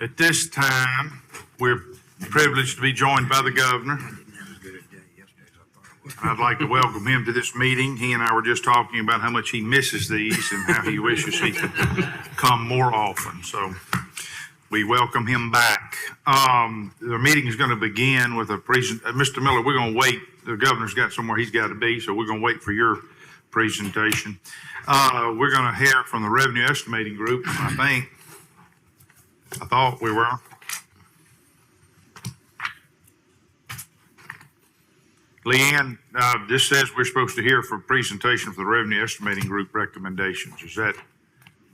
At this time, we're privileged to be joined by the governor. I'd like to welcome him to this meeting. He and I were just talking about how much he misses these and how he wishes he could come more often. So we welcome him back. The meeting is going to begin with a Mr. Miller, we're going to wait. The governor's got somewhere he's got to be, so we're going to wait for your presentation. We're going to hear from the revenue estimating group, I thought we were. Leanne, this says we're supposed to hear for a presentation for the revenue estimating group recommendations. Is that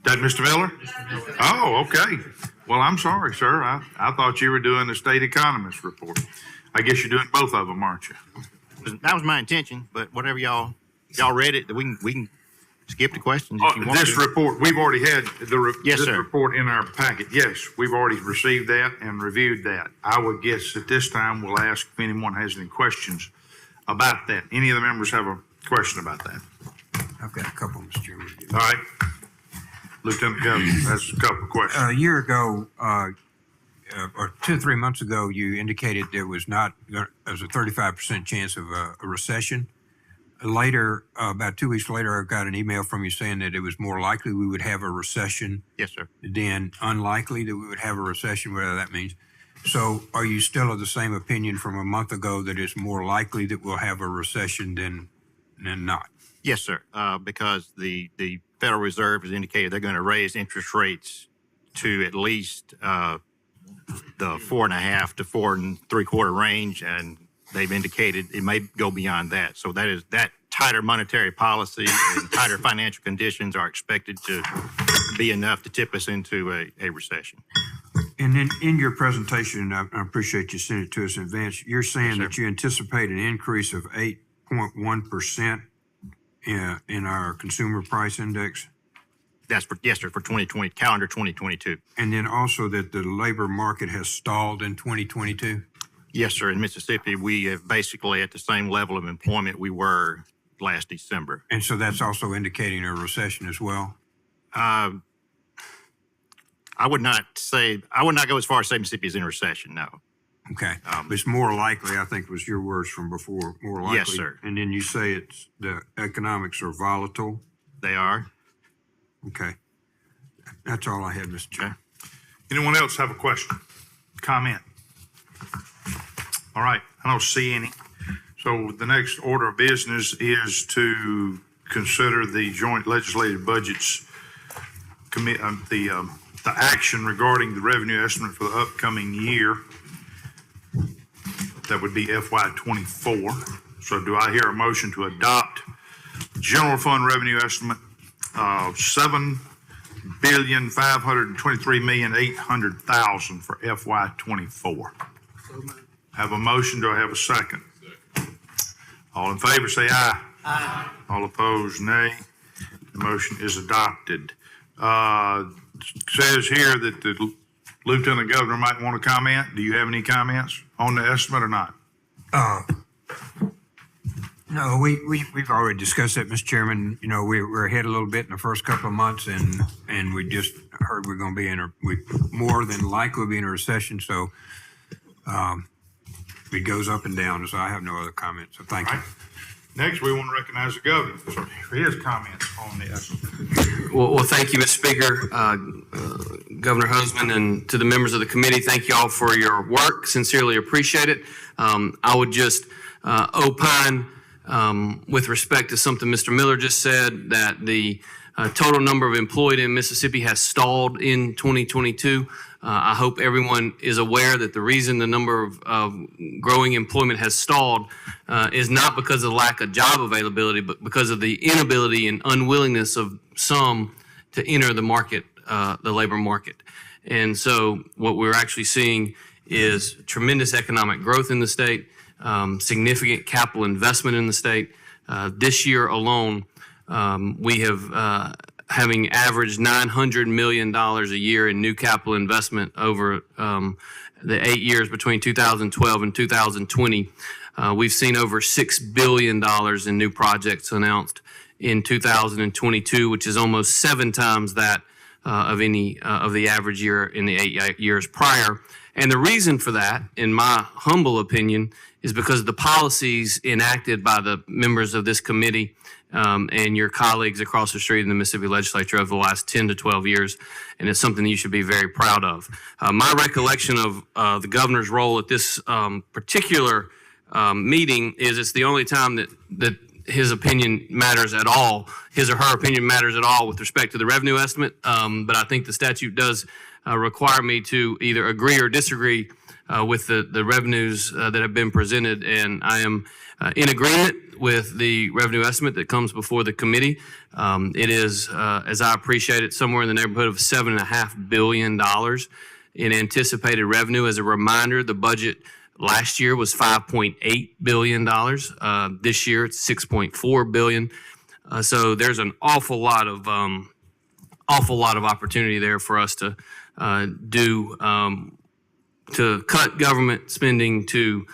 Mr. Miller? Oh, okay. Well, I'm sorry, sir. I thought you were doing the state economist report. I guess you're doing both of them, aren't you? That was my intention, but whatever y'all read it, we can skip the questions if you want this to. Report, we've already had Yes, this sir. report in our packet. Yes, we've already received that and reviewed that. I would guess at this time we'll ask if anyone has any questions about that. Any of the members have a question about that? I've got a couple, Mr. Chairman. All right. Lieutenant Governor has a couple of questions. A year ago, or 2 or 3 months ago, you indicated there was a 35% chance of a recession. Later, about 2 weeks later, I got an email from you saying that it was more likely we would have a recession Yes, sir. than unlikely that we would have a recession, whatever that means. So are you still of the same opinion from a month ago that it's more likely that we'll have a recession than not? Yes, sir. Because the Federal Reserve has indicated they're going to raise interest rates to at least the 4.5 to 4 3/4 range, and they've indicated it may go beyond that. So that tighter monetary policy and tighter financial conditions are expected to be enough to tip us into a recession. And then in your presentation, I appreciate you sending it to us in advance, you're saying that you anticipate an increase of 8.1% in our consumer price index? Yes, sir, for 2020, calendar 2022. And then also that the labor market has stalled in 2022? Yes, sir. In Mississippi, we have basically at the same level of employment we were last December. And so that's also indicating a recession as well? I would not go as far as say Mississippi is in recession, no. Okay. But it's more likely, I think was your words from before, more likely. Yes, sir. And then you say it's the economics are volatile? They are. Okay. That's all I had, Mr. Chair. Anyone else have a question, comment? All right, I don't see any. So the next order of business is to consider the joint legislative budgets, the action regarding the revenue estimate for the upcoming year. That would be FY24. So do I hear a motion to adopt general fund revenue estimate of $7,523,800,000 for FY24? Have a motion. Do I have a second? All in favor say aye. Aye. All opposed, nay. The motion is adopted. Says here that the Lieutenant Governor might want to comment. Do you have any comments on the estimate or not? No, we've already discussed that, Mr. Chairman. You know, we're ahead a little bit in the first couple of months, and we just heard we're going to be we more than likely be in a recession. So it goes up and down. So I have no other comments. So thank you. Next, we want to recognize the governor for his comments on the estimate. Well, thank you, Mr. Speaker, Governor Husband, and to the members of the committee. Thank you all for your work. Sincerely appreciate it. I would just opine with respect to something Mr. Miller just said, that the total number of employed in Mississippi has stalled in 2022. I hope everyone is aware that the reason the number of growing employment has stalled is not because of lack of job availability, but because of the inability and unwillingness of some to enter the market, the labor market. And so what we're actually seeing is tremendous economic growth in the state, significant capital investment in the state. This year alone, we have having averaged $900 million a year in new capital investment over the 8 years between 2012 and 2020. We've seen over $6 billion in new projects announced in 2022, which is almost 7 times that of any of the average year in the 8 years prior. And the reason for that, in my humble opinion, is because of the policies enacted by the members of this committee and your colleagues across the street in the Mississippi legislature over the last 10 to 12 years. And it's something that you should be very proud of. My recollection of the governor's role at this particular meeting is it's the only time that his opinion matters at all, his or her opinion matters at all with respect to the revenue estimate. But I think the statute does require me to either agree or disagree with the revenues that have been presented. And I am in agreement with the revenue estimate that comes before the committee. It is, as I appreciate it, somewhere in the neighborhood of $7.5 billion in anticipated revenue. As a reminder, the budget last year was $5.8 billion. This year it's $6.4 billion. So there's an awful lot of opportunity there for us to cut government spending, to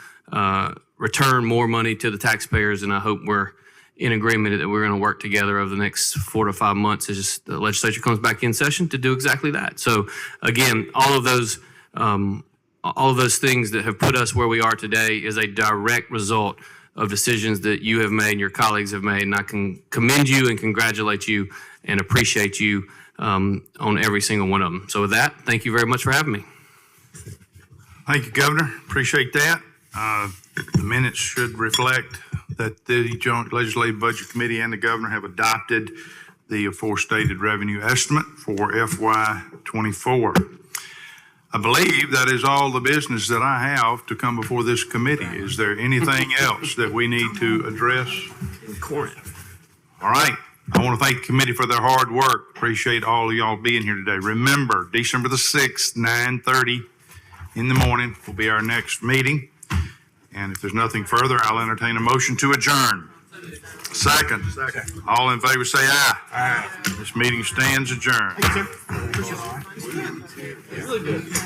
return more money to the taxpayers. And I hope we're in agreement that we're going to work together over the next 4 to 5 months as the legislature comes back in session to do exactly that. So again, all of those things that have put us where we are today is a direct result of decisions that you have made and your colleagues have made. And I can commend you and congratulate you and appreciate you on every single one of them. So with that, thank you very much for having me. Thank you, Governor. Appreciate that. The minutes should reflect that the Joint Legislative Budget Committee and the governor have adopted the aforestated revenue estimate for FY '24. I believe that is all the business that I have to come before this committee. Is there anything else that we need to address? All right. I want to thank the committee for their hard work. Appreciate all of y'all being here today. Remember, December the 6th, 9:30 in the morning will be our next meeting. And if there's nothing further, I'll entertain a motion to adjourn. Second. All in favor say aye. Aye. This meeting stands adjourned. Thank you, sir. Appreciate it. Really good.